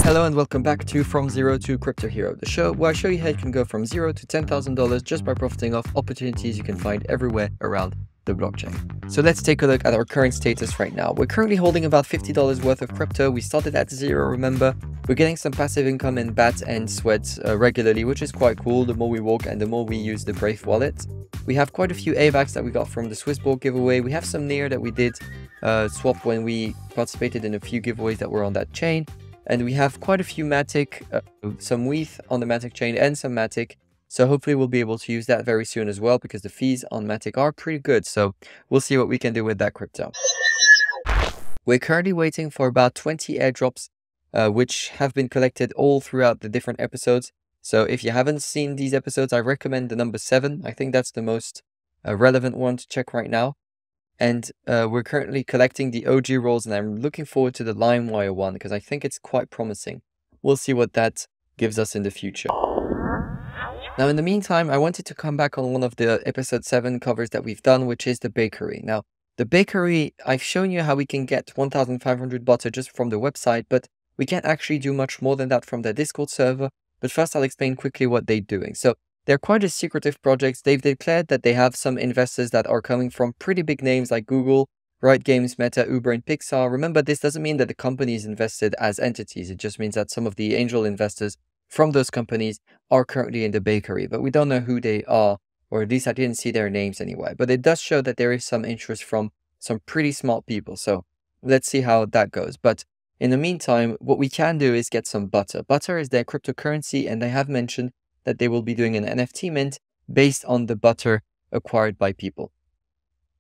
Hello and welcome back to From Zero to Crypto Hero, the show where I show you how you can go from $0 to $10,000 just by profiting off opportunities you can find everywhere around the blockchain. So let's take a look at our current status right now. We're currently holding about $50 worth of crypto. We started at 0, remember. We're getting some passive income in BAT and Sweat regularly, which is quite cool. The more we walk and the more we use the Brave wallet. We have quite a few AVAX that we got from the SwissBorg giveaway. We have some NIR that we did swap when we participated in a few giveaways that were on that chain. And we have quite a few Matic, some WETH on the Matic chain and some Matic. So hopefully we'll be able to use that very soon as well, because the fees on Matic are pretty good. So we'll see what we can do with that crypto. We're currently waiting for about 20 airdrops, which have been collected all throughout the different episodes. So if you haven't seen these episodes, I recommend the number 7. I think that's the most relevant one to check right now. And we're currently collecting the OG rolls, and I'm looking forward to the LimeWire one because I think it's quite promising. We'll see what that gives us in the future. Now, in the meantime, I wanted to come back on one of the episode 7 covers that we've done, which is the bakery. Now, the bakery, I've shown you how we can get 1,500 butter just from the website, but we can't actually do much more than that from the Discord server. But first, I'll explain quickly what they're doing. So they're quite a secretive project. They've declared that they have some investors that are coming from pretty big names like Google, Riot Games, Meta, Uber, and Pixar. Remember, this doesn't mean that the company is invested as entities. It just means that some of the angel investors from those companies are currently in the bakery, but we don't know who they are, or at least I didn't see their names anyway. But it does show that there is some interest from some pretty smart people. So let's see how that goes. But in the meantime, what we can do is get some butter. Butter is their cryptocurrency, and they have mentioned that they will be doing an NFT mint based on the butter acquired by people.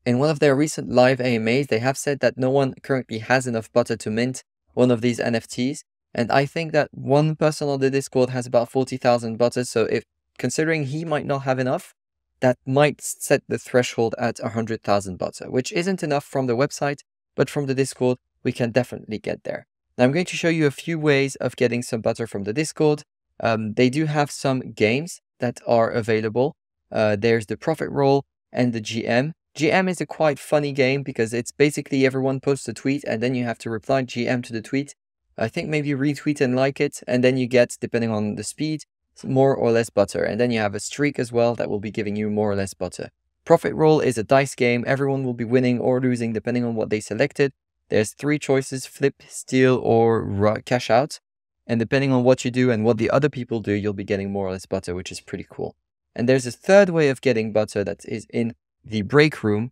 In one of their recent live AMAs, they have said that no one currently has enough butter to mint one of these NFTs. And I think that one person on the Discord has about 40,000 butter. So if considering he might not have enough, that might set the threshold at 100,000 butter, which isn't enough from the website, but from the Discord, we can definitely get there. Now I'm going to show you a few ways of getting some butter from the Discord. They do have some games that are available. There's the Profit Roll and the GM. GM is a quite funny game because it's basically everyone posts a tweet and then you have to reply GM to the tweet. I think maybe retweet and like it, and then you get, depending on the speed, more or less butter. And then you have a streak as well that will be giving you more or less butter. Profit Roll is a dice game. Everyone will be winning or losing depending on what they selected. There's 3 choices: flip, steal, or cash out. And depending on what you do and what the other people do, you'll be getting more or less butter, which is pretty cool. And there's a third way of getting butter that is in the break room.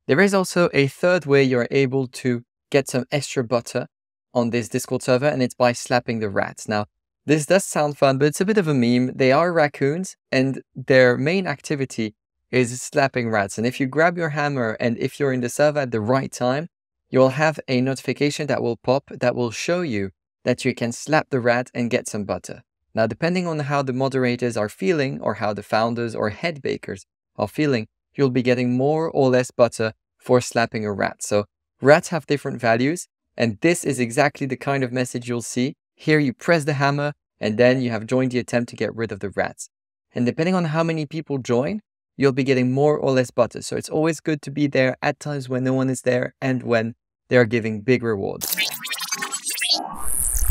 There is also a third way you're able to get some extra butter on this Discord server, and it's by slapping the rats. Now, this does sound fun, but it's a bit of a meme. They are raccoons, and their main activity is slapping rats. And if you grab your hammer, and if you're in the server at the right time, you'll have a notification that will pop that will show you that you can slap the rat and get some butter. Now, depending on how the moderators are feeling, or how the founders or head bakers are feeling, you'll be getting more or less butter for slapping a rat. So rats have different values, and this is exactly the kind of message you'll see. Here you press the hammer, and then you have joined the attempt to get rid of the rats. And depending on how many people join, you'll be getting more or less butter. So it's always good to be there at times when no one is there and when they are giving big rewards.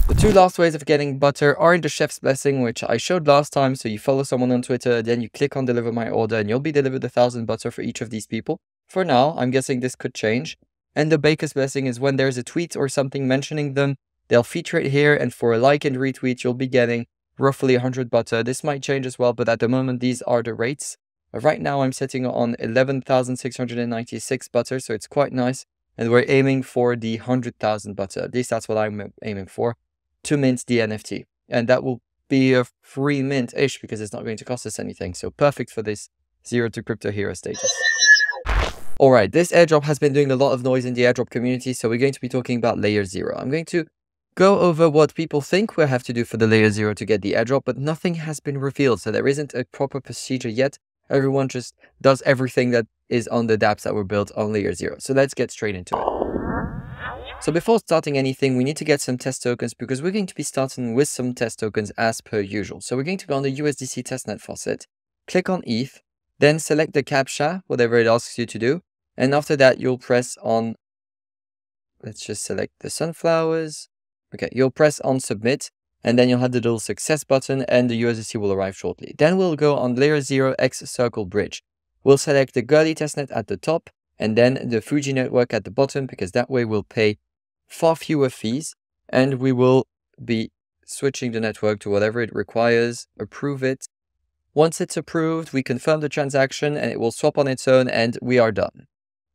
The 2 last ways of getting butter are in the chef's blessing, which I showed last time. So you follow someone on Twitter, then you click on deliver my order, and you'll be delivered 1,000 butter for each of these people. For now, I'm guessing this could change. And the baker's blessing is when there's a tweet or something mentioning them, they'll feature it here, and for a like and retweet, you'll be getting roughly 100 butter. This might change as well, but at the moment, these are the rates. Right now, I'm setting on 11,696 butter, so it's quite nice. And we're aiming for the 100,000 butter. At least that's what I'm aiming for, to mint the NFT. And that will be a free mint-ish because it's not going to cost us anything. So perfect for this 0 to Crypto Hero status. Alright, this airdrop has been doing a lot of noise in the airdrop community, so we're going to be talking about layer 0. I'm going to go over what people think we'll have to do for the layer 0 to get the airdrop, but nothing has been revealed, so there isn't a proper procedure yet. Everyone just does everything that is on the dApps that were built on layer 0. So let's get straight into it. So before starting anything, we need to get some test tokens because we're going to be starting with some test tokens as per usual. So we're going to go on the USDC testnet faucet, click on ETH, then select the CAPTCHA, whatever it asks you to do. And after that, you'll press on let's just select the sunflowers. Okay, you'll press on submit, and then you'll have the little success button, and the USDC will arrive shortly. Then we'll go on layer 0 X circle bridge. We'll select the Gully testnet at the top, and then the Fuji network at the bottom, because that way we'll pay far fewer fees, and we will be switching the network to whatever it requires, approve it. Once it's approved, we confirm the transaction and it will swap on its own, and we are done.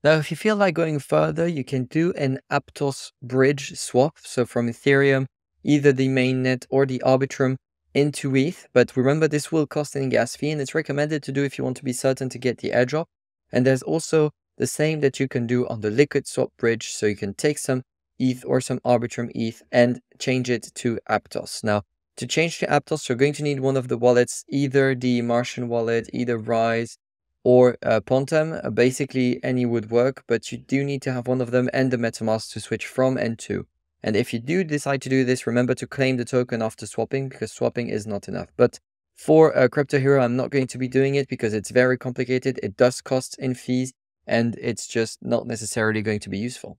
Now, if you feel like going further, you can do an Aptos bridge swap. So from Ethereum, either the mainnet or the Arbitrum into ETH. But remember, this will cost an gas fee, and it's recommended to do if you want to be certain to get the airdrop. And there's also the same that you can do on the liquid swap bridge. So you can take some ETH or some Arbitrum ETH and change it to Aptos. Now, to change to Aptos, you're going to need one of the wallets, either the Martian wallet, either Rise, or Pontem. Basically, any would work, but you do need to have one of them and the Metamask to switch from and to. And if you do decide to do this, remember to claim the token after swapping, because swapping is not enough. But for CryptoHero, I'm not going to be doing it because it's very complicated. It does cost in fees, and it's just not necessarily going to be useful.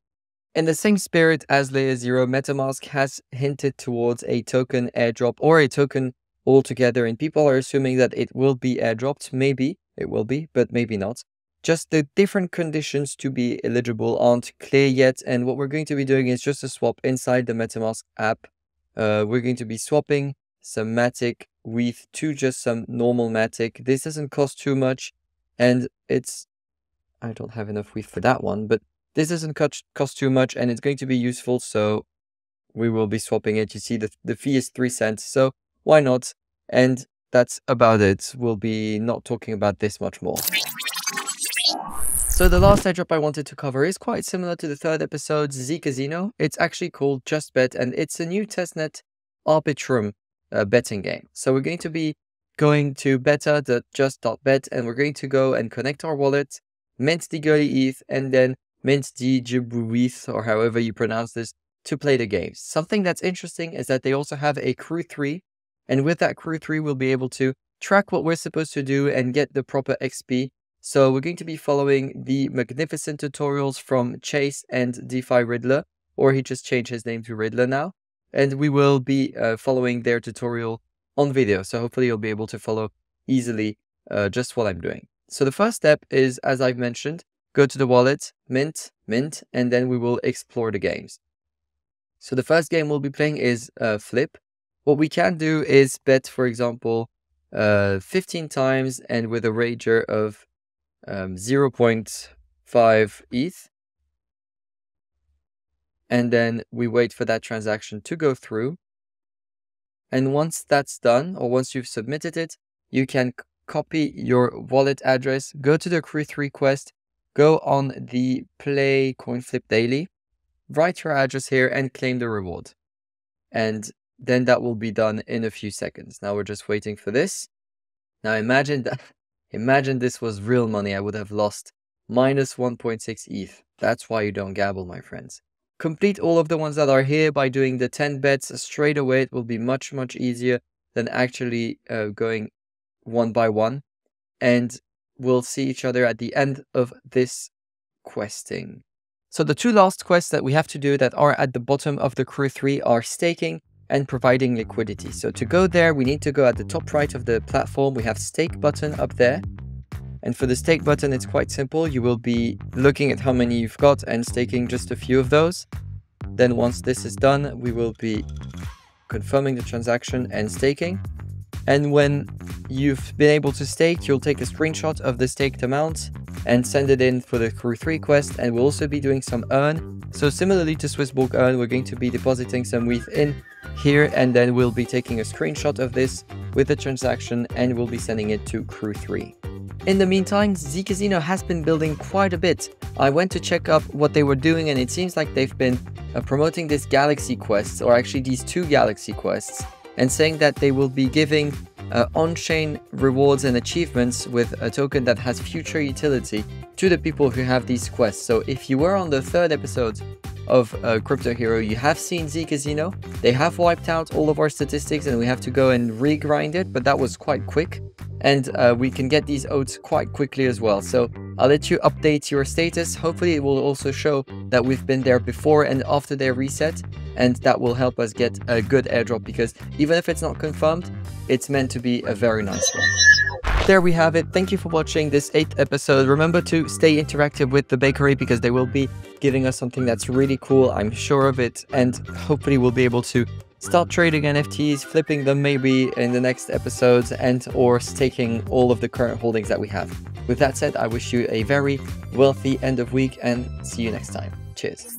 In the same spirit as Layer 0, Metamask has hinted towards a token airdrop or a token altogether, and people are assuming that it will be airdropped. Maybe it will be, but maybe not. Just the different conditions to be eligible aren't clear yet, and what we're going to be doing is just a swap inside the Metamask app. We're going to be swapping some Matic WITH to just some normal Matic. This doesn't cost too much, and I don't have enough WITH for that one, but this doesn't cost too much, and it's going to be useful, so we will be swapping it. You see the fee is 3 cents, so why not? And that's about it. We'll be not talking about this much more. So the last airdrop I wanted to cover is quite similar to the third episode, Zkasino. It's actually called JustBet, and it's a new testnet Arbitrum betting game. So we're going to be going to beta.just.bet, and we're going to go and connect our wallet, mint the Gully ETH, and then mint the Jibuith, or however you pronounce this, to play the games. Something that's interesting is that they also have a Crew 3, and with that Crew 3, we'll be able to track what we're supposed to do and get the proper XP. So we're going to be following the magnificent tutorials from Chase and DeFi Riddler, or he just changed his name to Riddler now. And we will be following their tutorial on video. So hopefully you'll be able to follow easily just what I'm doing. So the first step is, as I've mentioned, go to the wallet, mint, and then we will explore the games. So the first game we'll be playing is Flip. What we can do is bet, for example, 15 times and with a wager of 0.5 ETH. And then we wait for that transaction to go through. And once that's done, or once you've submitted it, you can copy your wallet address, go to the Crew 3 quest, go on the Play Coin Flip Daily, write your address here and claim the reward. And then that will be done in a few seconds. Now we're just waiting for this. Now imagine this was real money. I would have lost minus 1.6 ETH. That's why you don't gamble, my friends. Complete all of the ones that are here by doing the 10 bets straight away. It will be much, much easier than actually going one by one. And we'll see each other at the end of this questing. So the two last quests that we have to do that are at the bottom of the Crew 3 are staking and providing liquidity. So to go there, we need to go at the top right of the platform. We have stake button up there. And for the stake button, it's quite simple. You will be looking at how many you've got and staking just a few of those. Then once this is done, we will be confirming the transaction and staking. And when you've been able to stake, you'll take a screenshot of the staked amount and send it in for the Crew 3 quest. And we'll also be doing some earn. So similarly to SwissBorg earn, we're going to be depositing some WITH in here, and then we'll be taking a screenshot of this with the transaction and we'll be sending it to Crew 3. In the meantime, Zkasino has been building quite a bit. I went to check up what they were doing, and it seems like they've been promoting this Galxequest, or actually these two Galxequests, and saying that they will be giving on-chain rewards and achievements with a token that has future utility to the people who have these quests. So if you were on the third episode of CryptoHero, you have seen Zkasino. They have wiped out all of our statistics and we have to go and re-grind it, but that was quite quick. And we can get these oats quite quickly as well. So I'll let you update your status. Hopefully it will also show that we've been there before and after their reset, and that will help us get a good airdrop, because even if it's not confirmed, it's meant to be a very nice one. There we have it. Thank you for watching this 8th episode. Remember to stay interactive with the bakery, because they will be giving us something that's really cool, I'm sure of it, and hopefully we'll be able to start trading NFTs, flipping them maybe in the next episodes, and or staking all of the current holdings that we have. With that said, I wish you a very wealthy end of week and see you next time. Cheers.